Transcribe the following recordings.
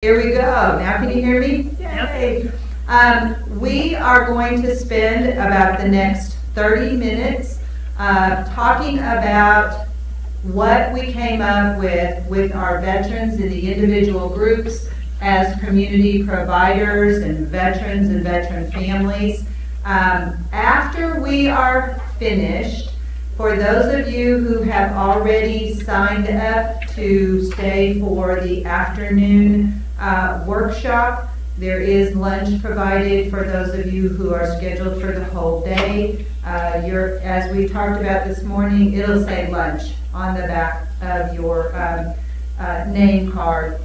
Here we go. Now can you hear me? Yay! We are going to spend about the next 30 minutes talking about what we came up with our veterans in the individual groups as community providers and veteran families. After we are finished, for those of you who have already signed up to stay for the afternoon workshop, there is lunch provided for those of you who are scheduled for the whole day. As we talked about this morning, it'll say lunch on the back of your name card.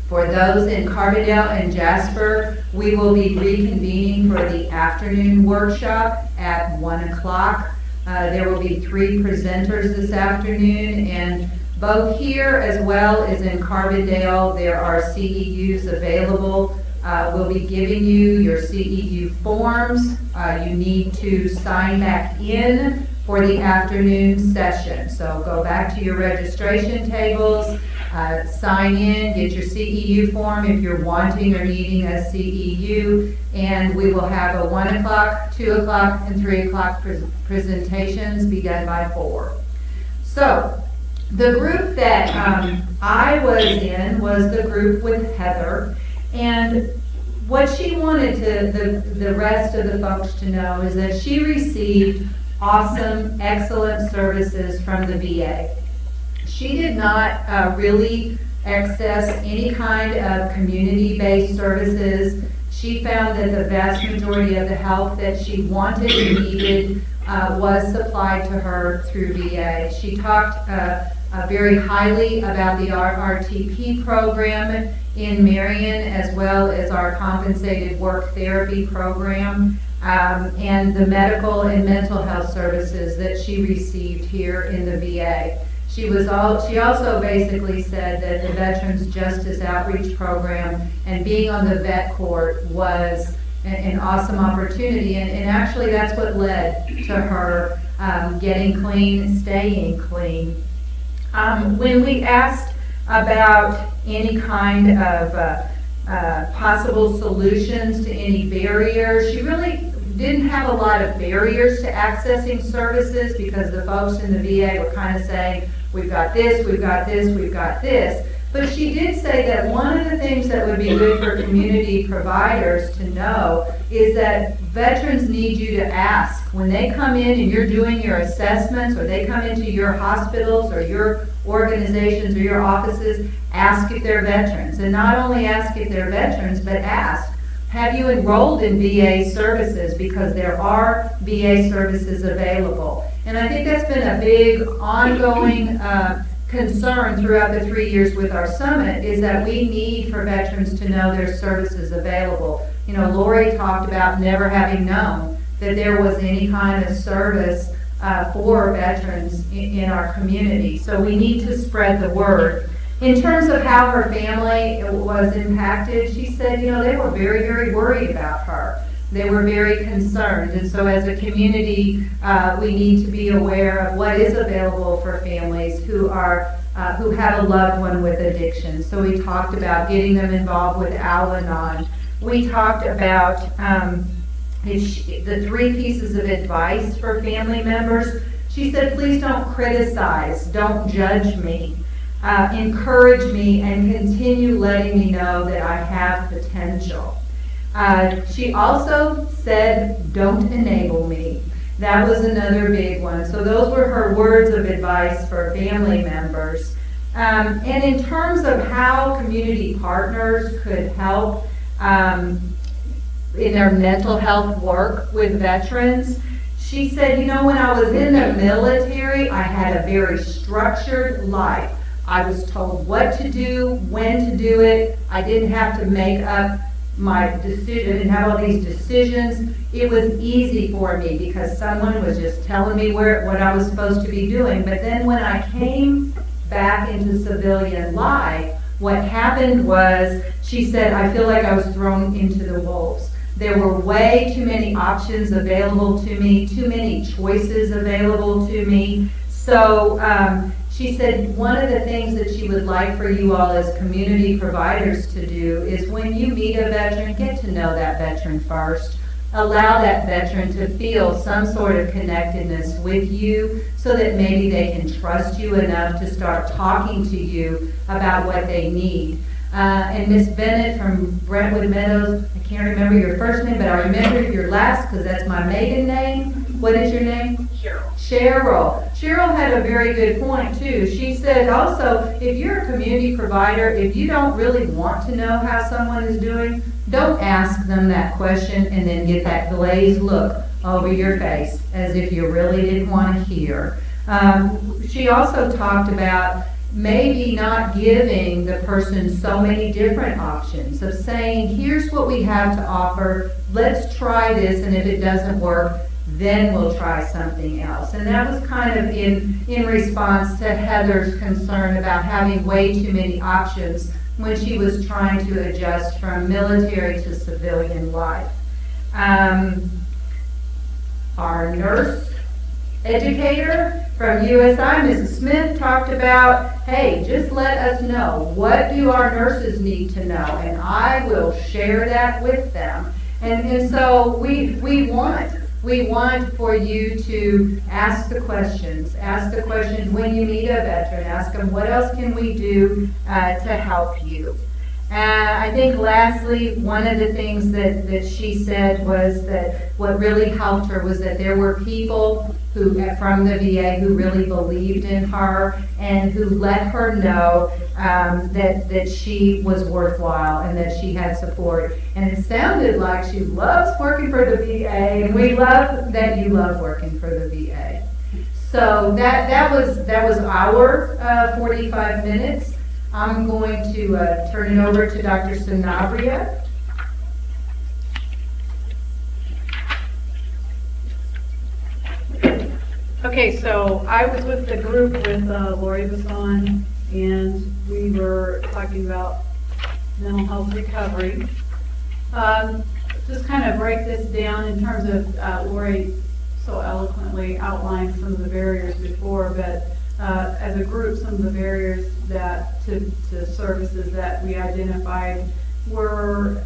For those in Carbondale and Jasper, we will be reconvening for the afternoon workshop at 1 o'clock. There will be 3 presenters this afternoon, and both here as well as in Carbondale, there are CEUs available. We'll be giving you your CEU forms. You need to sign back in for the afternoon session. So go back to your registration tables, sign in, get your CEU form if you're wanting or needing a CEU, and we will have a 1 o'clock, 2 o'clock, and 3 o'clock presentations begun by 4. So the group that I was in was the group with Heather, and what she wanted the rest of the folks to know is that she received awesome, excellent services from the VA. She did not really access any kind of community-based services. She found that the vast majority of the help that she wanted and needed was supplied to her through VA. She talked very highly about the RTP program in Marion, as well as our compensated work therapy program, and the medical and mental health services that she received here in the VA. She also basically said that the Veterans Justice Outreach Program and being on the vet court was an awesome opportunity, and actually that's what led to her getting clean, staying clean. When we asked about any kind of possible solutions to any barriers, she really didn't have a lot of barriers to accessing services because the folks in the VA were kind of saying, we've got this, we've got this, we've got this. But she did say that one of the things that would be good for community providers to know is that veterans need you to ask. When they come in and you're doing your assessments, or they come into your hospitals or your organizations or your offices, ask if they're veterans. And not only ask if they're veterans, but ask, have you enrolled in VA services? Because there are VA services available. And I think that's been a big ongoing concern throughout the 3 years with our summit, is that we need for veterans to know there's services available. You know, Lori talked about never having known that there was any kind of service for veterans in our community. So we need to spread the word. In terms of how her family was impacted, she said, you know, they were very, very worried about her. They were very concerned, and so as a community, we need to be aware of what is available for families who have a loved one with addiction. So we talked about getting them involved with Al-Anon. We talked about the 3 pieces of advice for family members. She said, please don't criticize, don't judge me, encourage me, and continue letting me know that I have potential. She also said, don't enable me. That was another big one. So those were her words of advice for family members. And in terms of how community partners could help in their mental health work with veterans, she said, you know, when I was in the military, I had a very structured life. I was told what to do, when to do it. I didn't have to make up my decision and have all these decisions. It was easy for me because someone was just telling me what I was supposed to be doing. But then when I came back into civilian life, what happened was, she said, I feel like I was thrown into the wolves. There were way too many options available to me, too many choices available to me. So She said one of the things that she would like for you all as community providers to do is when you meet a veteran, get to know that veteran first. Allow that veteran to feel some sort of connectedness with you so that maybe they can trust you enough to start talking to you about what they need. And Miss Bennett from Brentwood Meadows, I can't remember your first name, but I remember your last because that's my maiden name. What is your name? Cheryl. Cheryl had a very good point too. She said also, if you're a community provider, if you don't really want to know how someone is doing, don't ask them that question and then get that glazed look over your face as if you really didn't want to hear. She also talked about maybe not giving the person so many different options of saying, here's what we have to offer, let's try this, and if it doesn't work, then we'll try something else. And that was kind of in response to Heather's concern about having way too many options when she was trying to adjust from military to civilian life. Our nurse educator from USI, Mrs. Smith, talked about, hey, just let us know, what do our nurses need to know? And I will share that with them. And so we want for you to ask the questions. Ask the questions when you meet a veteran. Ask them, what else can we do to help you? I think lastly, one of the things that she said was that what really helped her was that there were people who from the VA who really believed in her and who let her know that she was worthwhile and that she had support. And it sounded like she loves working for the VA, and we love that you love working for the VA. So that was our 45 minutes. I'm going to turn it over to Dr. Sanabria. Okay, so I was with the group with Lori Basson, and we were talking about mental health recovery. Just kind of break this down in terms of Lori so eloquently outlined some of the barriers before, but as a group, some of the barriers that to services that we identified were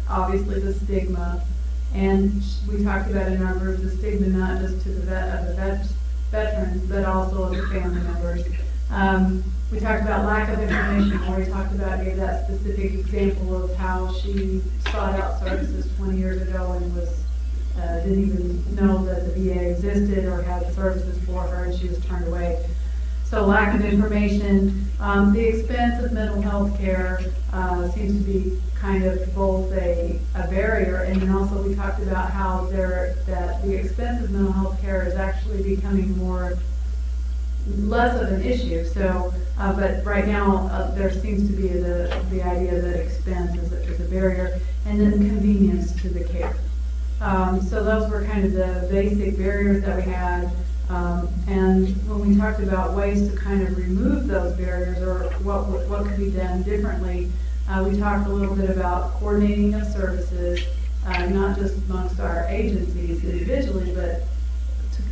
obviously the stigma. And we talked about in our group the stigma not just to the veterans, but also of the family members. We talked about lack of information. Lori talked about, gave that specific example of how she sought out services 20 years ago and was didn't even know that the VA existed or had services for her, and she was turned away. So lack of information. The expense of mental health care seems to be kind of both a barrier, and then also we talked about how that the expense of mental health care is actually becoming less of an issue. So, but right now there seems to be the idea that expense is a barrier, and then convenience to the care. So those were kind of the basic barriers that we had. And when we talked about ways to kind of remove those barriers or what could be done differently, we talked a little bit about coordinating of services, not just amongst our agencies individually, but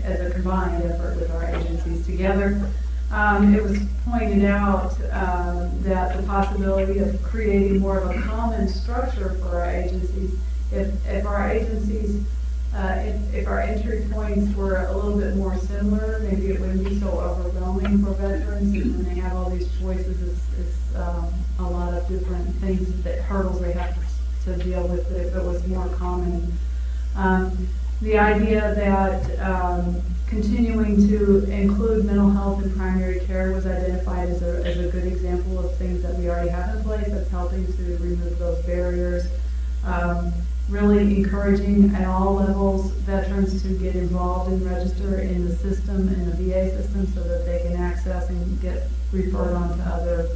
as a combined effort with our agencies together. It was pointed out that the possibility of creating more of a common structure for our agencies, if our agencies, if our entry points were a little bit more similar, maybe it wouldn't be so overwhelming for veterans, and when they have all these choices, it's a lot of different things, hurdles they have to deal with, but if it was more common. The idea that continuing to include mental health in primary care was identified as a good example of things that we already have in place that's helping to remove those barriers. Really encouraging at all levels veterans to get involved and register in the system, in the VA system, so that they can access and get referred on to other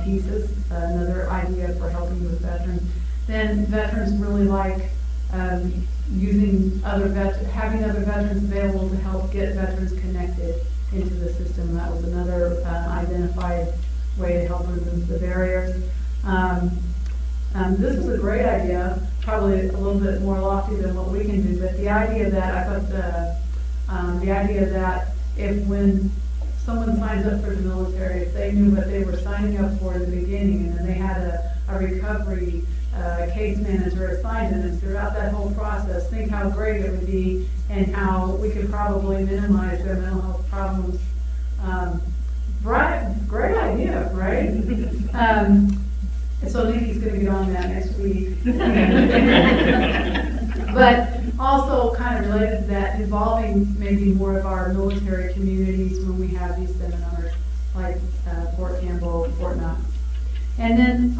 pieces. Another idea for helping with veterans. Then veterans really like using having other veterans available to help get veterans connected into the system. That was another identified way to help remove the barriers. This was a great idea, probably a little bit more lofty than what we can do, but the idea that I thought the idea that when someone signs up for the military, if they knew what they were signing up for in the beginning, and then they had a recovery case manager assigned to them throughout that whole process, think how great it would be and how we could probably minimize their mental health problems. Great idea, right? So Nikki's going to get on that next week. But also kind of related to that, involving maybe more of our military communities when we have these seminars, like Fort Campbell, Fort Knox. And then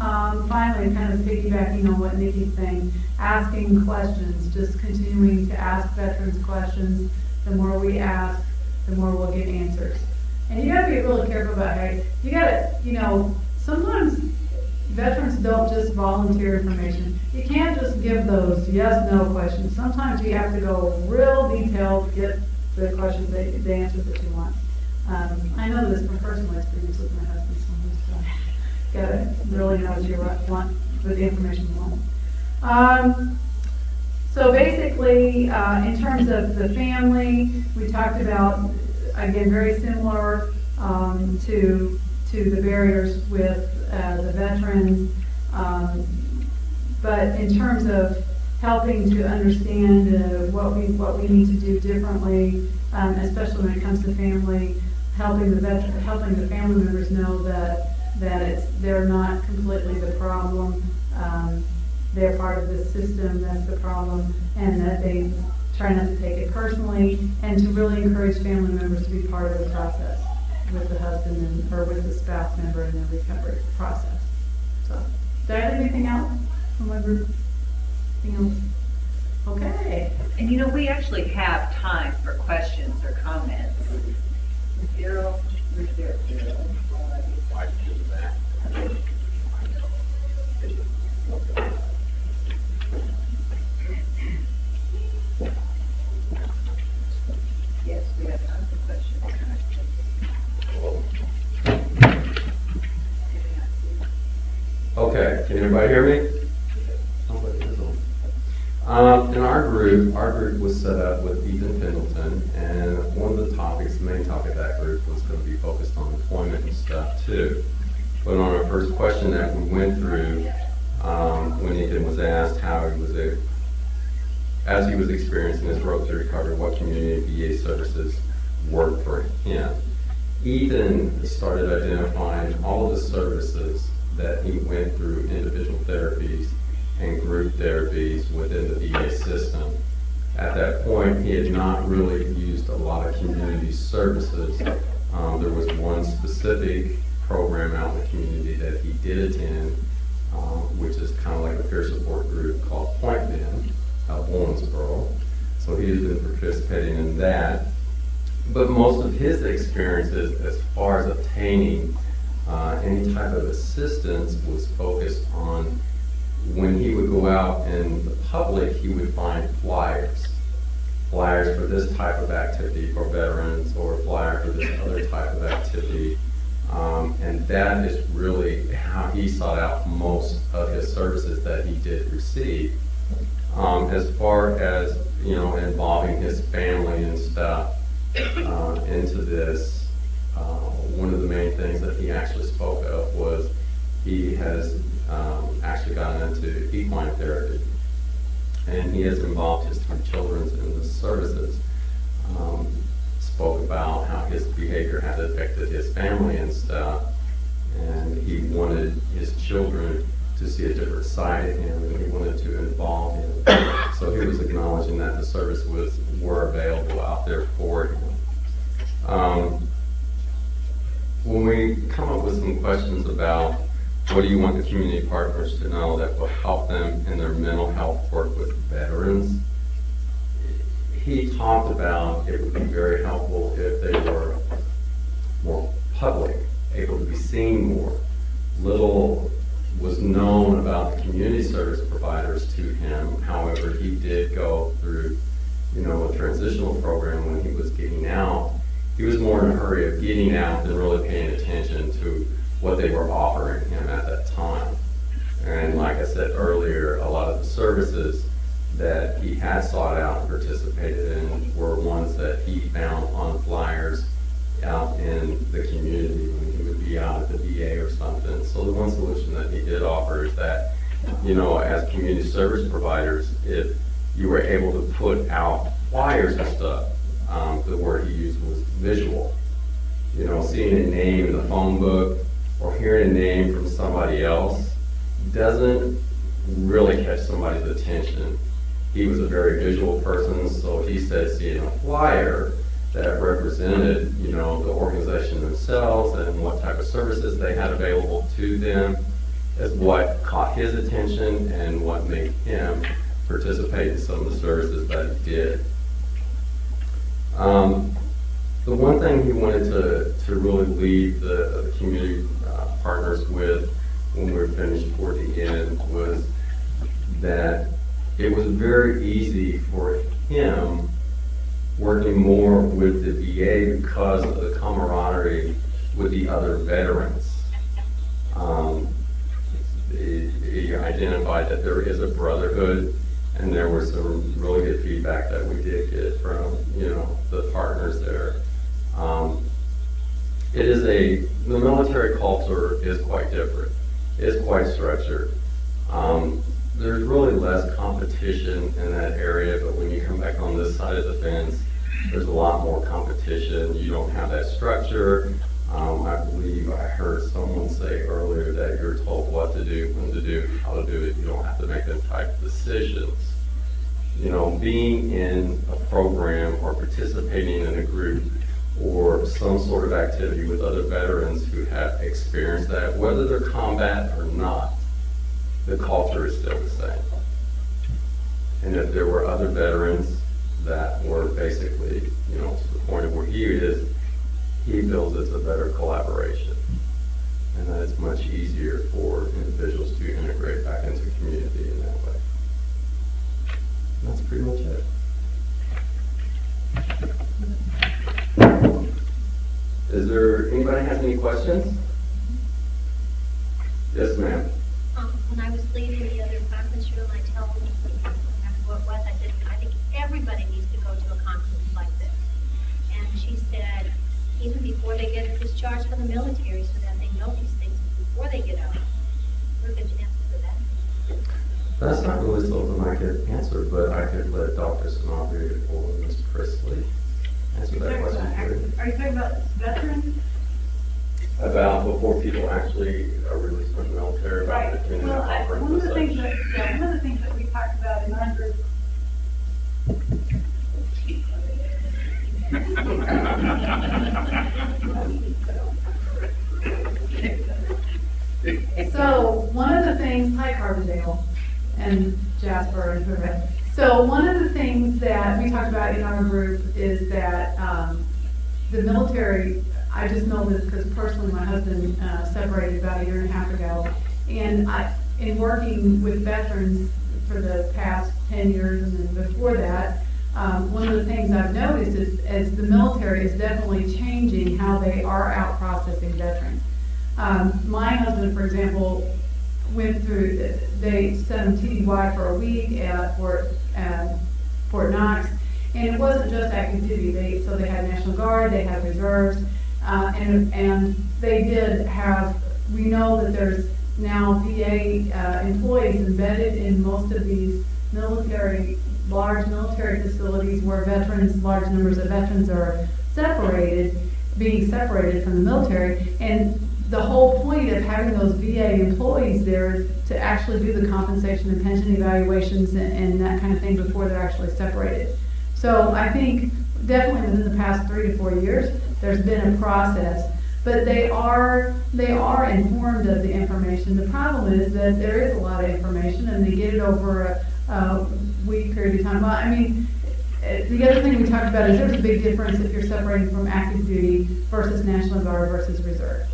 finally, kind of piggybacking on what Nikki's saying, asking questions, just continuing to ask veterans questions. The more we ask, the more we'll get answers. And you gotta be really careful about how you gotta, sometimes veterans don't just volunteer information. You can't just give those yes/no questions. Sometimes you have to go real detailed to get the questions, the answers that you want. I know this from personal experience with my husband, so gotta really know what you want, what the information you want. So basically, in terms of the family, we talked about, again, very similar to the barriers with the veterans, but in terms of helping to understand what we need to do differently, especially when it comes to family, helping the family members know that they're not completely the problem. They're part of the system that's the problem, and that they try not to take it personally, and to really encourage family members to be part of the process with the husband or with the spouse member in the recovery process. So, did I have anything else from my group? Anything else? Okay. And we actually have time for questions or comments. Daryl, where's Daryl? Yes, we have time for questions. Okay, can everybody hear me? In our group was set up with Ethan Pendleton, and one of the main topic of that group was going to be focused on employment and stuff too. But on our first question that we went through, when Ethan was asked how he was as he was experiencing his road to recovery, what community VA services worked for him. Ethan started identifying all of the services that he went through, individual therapies and group therapies within the VA system. At that point, he had not really used a lot of community services. There was one specific program out in the community that he did attend, which is kind of like a peer support group called Point Bend, Owensboro. So he has been participating in that. But most of his experiences as far as obtaining any type of assistance was focused on when he would go out in the public, he would find flyers for this type of activity for veterans, or a flyer for this other type of activity. And that is really how he sought out most of his services that he did receive. As far as, involving his family and stuff into this, one of the main things that he actually spoke of was he has actually gotten into equine therapy, and he has involved his 3 children in the services. Spoke about how his behavior had affected his family and stuff, and he wanted his children to see a different side of him, and he wanted to involve him. So he was acknowledging that the service were available out there for him. When we come up with some questions about what do you want the community partners to know that will help them in their mental health work with veterans, he talked about it would be very helpful if they were more public, able to be seen more. Little was known about the community service providers to him. However, he did go through, a transitional program when he was getting out. He was more in a hurry of getting out than really paying attention to what they were offering him at that time. And like I said earlier, a lot of the services that he had sought out and participated in were ones that he found on flyers out in the community when he would be out at the VA or something. So the one solution that he did offer is that, you know, as community service providers, if you were able to put out flyers and stuff, the word he used was visual. You know, seeing a name in the phone book or hearing a name from somebody else doesn't really catch somebody's attention. He was a very visual person, so he said seeing a flyer that represented, you know, the organization themselves and what type of services they had available to them is what caught his attention and what made him participate in some of the services that he did. The one thing he wanted to really leave the community partners with when we were finished toward the end was that it was very easy for him working more with the VA because of the camaraderie with the other veterans. He identified that there is a brotherhood, and there was some really good feedback that we did get from, you know, the partners there. The military culture is quite different. It's quite structured. There's really less competition in that area, but when you come back on this side of the fence, there's a lot more competition. You don't have that structure. I believe I heard someone say earlier that you're told what to do, when to do, how to do it. You don't have to make them type of decisions. You know, being in a program or participating in a group or some sort of activity with other veterans who have experienced that, whether they're combat or not, the culture is still the same. And if there were other veterans that were basically, you know, to the point of where he is, he feels it's a better collaboration. And that it's much easier for individuals to integrate back into the community in that way. And that's pretty much it. Is there, anybody have any questions? Yes, ma'am. When I was leaving the other conference room, I told what it was. I said, I think everybody needs to go to a conference like this. And she said, even before they get discharged from the military, so that they know these things before they get out. What a good answer for that. That's not really something I could answer, but I could let Dr. Sanabria or Ms. Priestley answer that question for you. Are you talking about veterans? About before people actually are released from the military, about attending the conference. One of the things that we talked about in our group. So one of the things, hi Carbondale and Jasper and whoever. So one of the things that we talked about in our group is that the military, I just know this because personally my husband separated about 1.5 years ago, and in working with veterans for the past 10 years and then before that, one of the things I've noticed is the military is definitely changing how they are out processing veterans. My husband, for example, went through, they sent him TDY for a week at Fort Knox, and it wasn't just active duty. So they had National Guard, they had reserves, and they did have, we know that there's now VA employees embedded in most of these large military facilities where large numbers of veterans are being separated from the military. And the whole point of having those VA employees there is to actually do the compensation and pension evaluations and that kind of thing before they're actually separated. So I think definitely within the past 3 to 4 years, there's been a process, but they are informed of the information. The problem is that there is a lot of information and they get it over a week period of time. Well, I mean, the other thing we talked about is there's a big difference if you're separating from active duty versus National Guard versus reserve.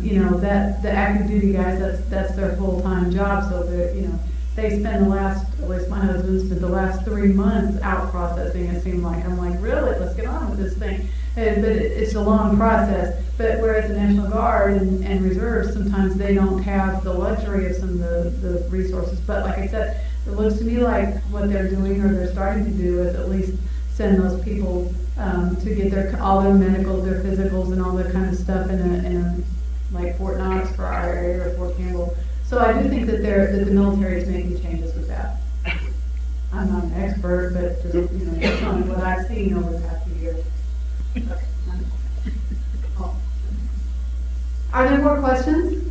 You know, that the active duty guys, that's their full-time job, so that, you know, they spend at least my husband spent the last 3 months out processing, it seemed like. I'm like, really? Let's get on with this thing. But it's a long process. But whereas the National Guard and reserves, sometimes they don't have the luxury of some of the resources. But like I said, it looks to me like what they're doing or they're starting to do is at least send those people, to get all their medicals, their physicals and all that kind of stuff in like Fort Knox for our area or Fort Campbell. So I do think that the military is making changes with that. I'm not an expert, but just, just telling what I've seen over the past few years. Okay. Oh. Are there more questions?